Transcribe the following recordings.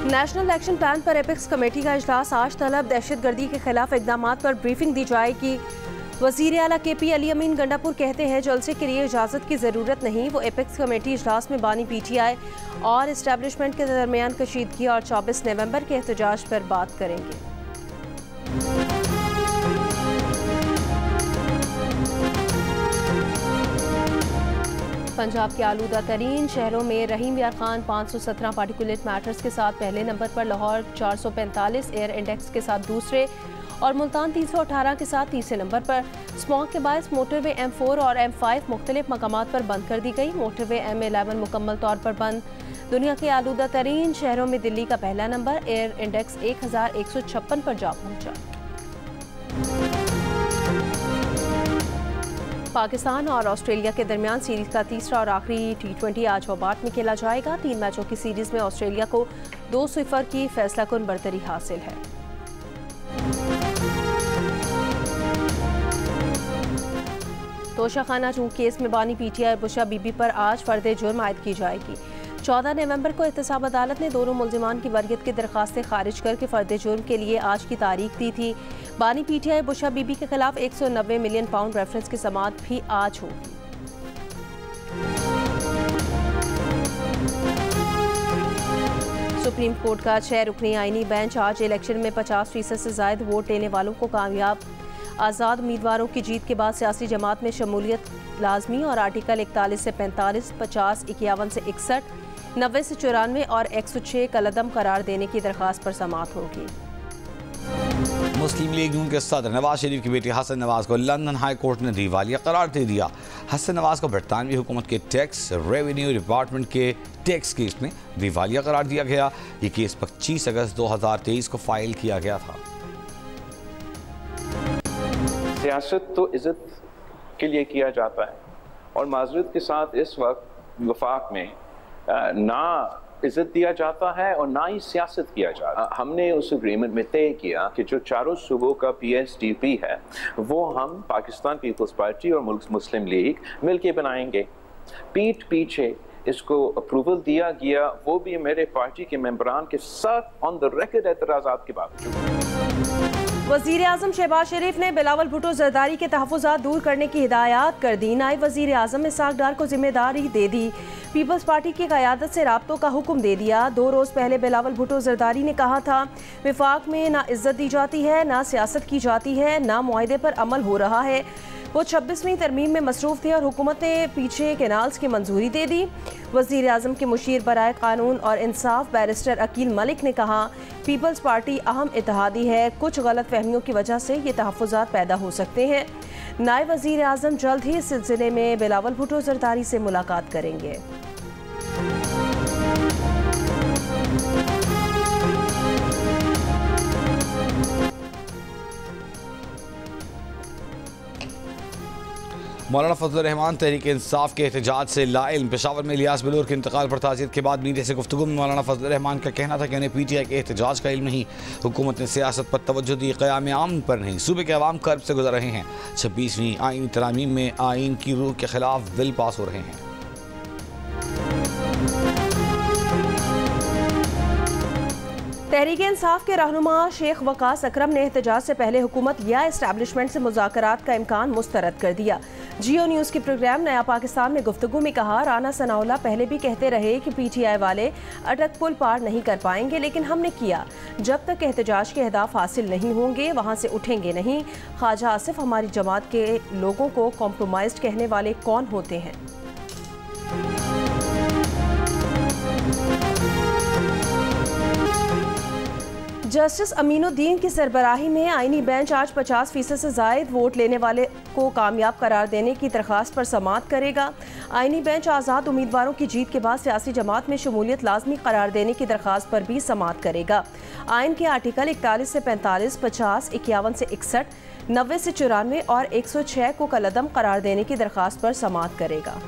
National action plan पर apex committee का इजलास आज तलब। दहशतगर्दी के खिलाफ इकदाम पर ब्रीफिंग दी जाएगी। वज़ीर आला KP अली अमीन गंडापुर कहते हैं जलसे के लिए इजाज़त की ज़रूरत नहीं। वो एपेक्स कमेटी इजलास में बानी PTI और इस्टेब्लिशमेंट के दरमियान कशीदगी और 24 नवंबर के एहतजाज पर बात करेंगे। पंजाब के आलूदा तरीन शहरों में रहीम यार खान 517 पार्टिकुलेट मैटर्स के साथ पहले नंबर पर, लाहौर 445 एयर इंडेक्स के साथ दूसरे और मुल्तान 318 के साथ तीसरे नंबर पर। स्मॉग के बायस मोटरवे M4 और M5 मुख्तलिफ मकामात पर बंद कर दी गई। मोटरवे M11 मुकम्मल तौर पर बंद। दुनिया के आलूदा तरीन शहरों में दिल्ली का पहला नंबर, एयर इंडेक्स 1156 पर जा पहुंचा। पाकिस्तान और ऑस्ट्रेलिया के दरमियान सीरीज का तीसरा और आखिरी T20 आज होबार्ट में खेला जाएगा। 3 मैचों की सीरीज में ऑस्ट्रेलिया को 2-0 की फैसलाकुन बरतरी हासिल है। तोशाखाना चूक केस में बानी PTI और बुशरा बीबी पर आज फर्द जुर्म आयद की जाएगी। 14 नवंबर को एहतसाब अदालत ने दोनों मुल्जिमान की बरियत की दरखास्तें खारिज करके फर्द जुर्म के लिए आज की तारीख दी थी। बानी PTI बुशरा बीबी के खिलाफ 190 मिलियन पाउंड रेफरेंस की समाअत भी आज होगी। सुप्रीम कोर्ट का 6 रुकनी आईनी बेंच आज इलेक्शन में 50% से ज्यादा वोट देने वालों को कामयाब। आज़ाद उम्मीदवारों की जीत के बाद सियासी जमात में शमूलियत लाजमी और आर्टिकल 41 से 45, 50, 51 से 61, 90 से 94 और 106 कलदम करार देने की दरख्वास्त पर समाअत होगी। मुस्लिम लीग नून के सदर नवाज शरीफ की बेटी हसन नवाज को लंदन हाई कोर्ट ने दिवालिया करार दे दिया। हसन नवाज को बरतानवी हुकूमत के टैक्स रेवेन्यू डिपार्टमेंट के टैक्स केस में दिवालिया करार दिया गया। ये केस 25 अगस्त 2023 को फाइल किया गया था। सियासत तो इज्जत के लिए किया जाता है और माजरत के साथ इस वक्त वफाक में ना इज्जत दिया जाता है और ना ही सियासत किया जाता है। हमने उस एग्रीमेंट में तय किया कि जो चारों सूबों का PSDP है वो हम पाकिस्तान पीपल्स पार्टी और मुस्लिम लीग मिलके बनाएंगे। पीठ पीछे इसको अप्रूवल दिया गया, वो भी मेरे पार्टी के मेंबरान के साथ ऑन द रिकॉर्ड एतराज़ात के बावजूद। वज़ीर आज़म शहबाज शरीफ ने बिलावल भुट्टो जरदारी के तहफ़्फ़ुज़ात दूर करने की हिदायत कर दी। नायब वज़ीर आज़म इसाक डार को जिम्मेदारी दे दी। पीपल्स पार्टी की क़यादत से राब्तों का हुक्म दे दिया। 2 रोज़ पहले बिलावल भुट्टो जरदारी ने कहा था विफाक में ना इज्जत दी जाती है, ना सियासत की जाती है, ना मुआहदे पर अमल हो रहा है। वो 26वीं तरमीम में मसरूफ़ थे और हुकूमत ने पीछे कैनाल्स की मंजूरी दे दी। वज़ीर आज़म के मुशीर बराए कानून और इंसाफ बैरिस्टर अकील मलिक ने कहा पीपल्स पार्टी अहम इत्तेहादी है, कुछ गलत फहमियों की वजह से ये तहफ़्फ़ुज़ात पैदा हो सकते हैं। नायब वज़ीर आज़म जल्द ही इस सिलसिले में बिलावल भुट्टो जरदारी से मुलाकात करेंगे। मौलाना फजल रहमान तहरीक इंसाफ के एहतजाज से लाइल। पेशावर में इलियास बलूर के इंतकाल पर ताज़ियत के बाद मीडिया से गुफ्तगू में मौलाना फजल रहमान का कहना था कि उन्हें PTI के एहतजाज का इल्म नहीं, हुकूमत ने सियासत पर तवज्जो दी, क़याम आम पर नहीं। सूबे के अवाम कर्ब से गुजर रहे हैं। 26वीं आईनी तरामीम में आइन की रूह के खिलाफ बिल पास हो रहे हैं। तहरीक इंसाफ के रहनुमा शेख वकास अकरम ने एहतजाज से पहले हुकूमत या इस्टेब्लिशमेंट से मुज़ाकरात का इम्कान मुस्तरद कर दिया। जियो न्यूज़ के प्रोग्राम नया पाकिस्तान में गुफ्तगू में कहा राना सनाउल्लाह पहले भी कहते रहे कि PTI वाले अटक पुल पार नहीं कर पाएंगे, लेकिन हमने किया। जब तक एहतजाज के अहदाफ हासिल नहीं होंगे वहाँ से उठेंगे नहीं। ख्वाजा आसिफ हमारी जमात के लोगों को कॉम्प्रोमाइज़ कहने वाले कौन होते हैं? जस्टिस अमीनुद्दीन की सरबराही में आईनी बेंच आज 50% से ज़ायद वोट लेने वाले को कामयाब करार देने की दरख्वास्त पर समाअत करेगा। आईनी बेंच आज़ाद उम्मीदवारों की जीत के बाद सियासी जमात में शमूलियत लाजमी करार देने की दरख्वास्त पर भी समाअत करेगा। आइन के आर्टिकल 41 से 45, 50, 51 से 61, 90 से 94 और 106 को कलअदम करार देने की दरख्वास्त पर समाअत करेगा।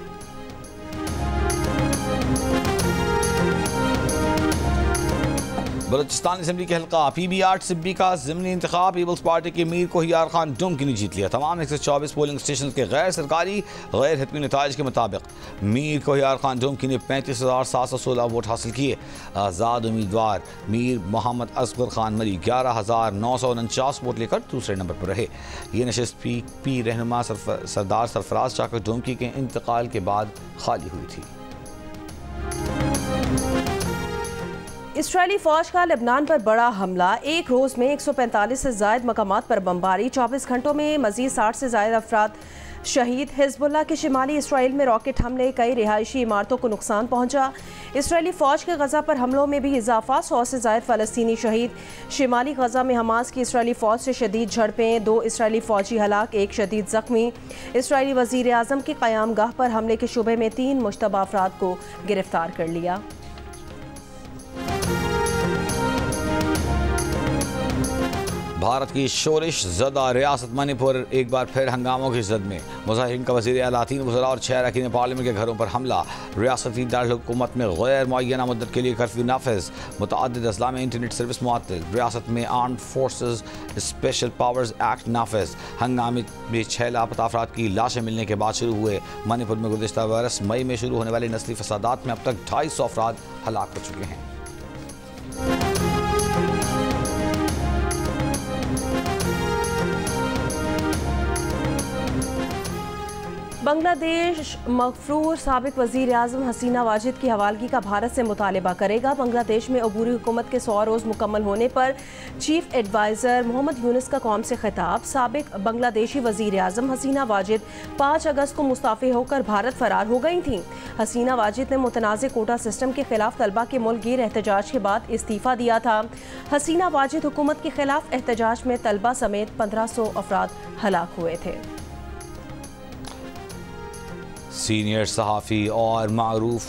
बलूचिस्तान असम्बली के हल्का PB8 सिब्बी का ज़िमनी इंतखाब पीपल्स पार्टी के मीर कोहियार खान डुमकी ने जीत लिया। तमाम 124 पोलिंग स्टेशन के गैर सरकारी गैर हतमी नताइज के मुताबिक मीर कोहियार खान डुमकी ने 35,716 वोट हासिल किए। आज़ाद उम्मीदवार मीर मोहम्मद असगर खान मरी 11,949 वोट लेकर दूसरे नंबर पर रहे। ये नशिस्त PP रहनुमा सरदार सरफराज चाकर डुमकी के इंतकाल के बाद खाली हुई थी। इसराइली फौज का लेबनान पर बड़ा हमला। एक रोज़ में 145 से ज़ायद मकामात पर बमबारी। 24 घंटों में मज़ीद 60 से ज़ायद अफराद शहीद। हिजबुल्लाह के शिमाली इसराइल में रॉकेट हमले, कई रिहायशी इमारतों को नुकसान पहुंचा। इसराइली फ़ौज के गज़ा पर हमलों में भी इजाफा, 100 से ज़ायद फ़लस्तीनी शहीद। शिमाली गज़ा में हमास की इसराइली फ़ौज से शदीद झड़पें, 2 इसराइली फ़ौजी हलाक, 1 शदीद ज़ख्मी। इसराइली वज़ीर आज़म की क़यामगाह पर हमले के शुबे में 3 मुश्तबा अफराद को गिरफ्तार कर लिया। भारत की शोरिश ज़दा रियासत मणिपुर एक बार फिर हंगामों की जद में। मुजाहिरीन का वज़ीर आला, 3 वज़रा और 6 अरकान पार्लियामेंट के घरों पर हमला। रियासती दारुल-हुकूमत में गैर मुअय्यना मुद्दत के लिए कर्फ्यू नाफिज। मुतअद्दिद अज़ला में इंटरनेट सर्विस मुअत्तल। रियासत में armed forces special powers act नाफिज। हंगामे में 6 लापता अफराद की लाशें मिलने के बाद शुरू हुए। मणिपुर में गुज़िश्ता बरस मई में शुरू होने वाले नस्ली फसादात में अब तक 250 अफराद हलाक हो चुके हैं। बांग्लादेश मगफूर साबिक वज़ीर आज़म हसीना वाजिद की हवालगी का भारत से मुतालबा करेगा। बांग्लादेश में अबूरी हुकूमत के 100 रोज़ मुकम्मल होने पर चीफ एडवाइज़र मोहम्मद यूनुस का कौम से खिताब। साबिक बांग्लादेशी वज़ीर आज़म हसीना वाजिद 5 अगस्त को मुस्ताफ़ी होकर भारत फरार हो गई थीं। हसीना वाजिद ने मुतनाज़ कोटा सिस्टम के खिलाफ तलबा के मुल्कगीर एहतजाज के बाद इस्तीफ़ा दिया था। हसीना वाजिद हुकूमत के खिलाफ एहतजाज में तलबा समेत 1500 अफराद हलाक हुए थे। सीनियर सहाफ़ी और मारूफ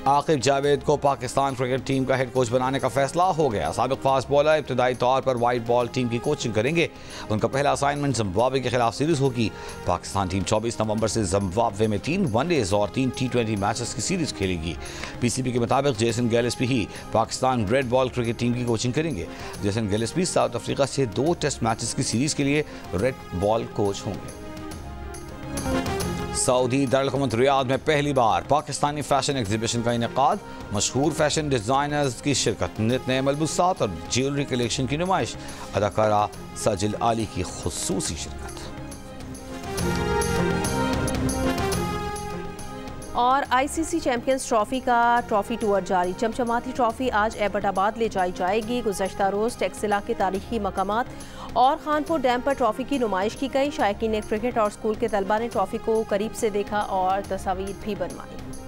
आकिब जावेद को पाकिस्तान क्रिकेट टीम का हेड कोच बनाने का फैसला हो गया। साबिक फास्ट बॉलर इब्तदाई तौर पर वाइट बॉल टीम की कोचिंग करेंगे। उनका पहला असाइनमेंट जिम्बाब्वे के खिलाफ सीरीज होगी। पाकिस्तान टीम 24 नवंबर से जिम्बाब्वे में 3 वनडेज और 3 T20 मैचेस की सीरीज खेलेगी। PCB के मुताबिक जेसन गिलेस्पी ही Pakistan red ball cricket team की कोचिंग करेंगे। जेसन गिलेस्पी साउथ अफ्रीका से 2 टेस्ट मैचेस की सीरीज के लिए रेड बॉल कोच होंगे। सऊदी दारुल-हुकूमत रियाद में पहली बार पाकिस्तानी फैशन एग्जीबिशन का इनेकाद। मशहूर फैशन डिज़ाइनर्स की शिरकत, नित नए मलबूसात और ज्वेलरी कलेक्शन की नुमाइश, अदाकारा साजिल आली की खुसूसी शिरकत। और ICC चैंपियंस ट्रॉफी का ट्रॉफी टूर जारी। चमचमाती ट्रॉफी आज एबटाबाद ले जाई जाएगी। गुज़श्ता रोज़ टेक्सिला के तारीखी मकामात और खानपुर डैम पर ट्रॉफी की नुमाइश की गई। शायकीन क्रिकेट और स्कूल के तलबा ने ट्रॉफी को करीब से देखा और तस्वीर भी बनवाई।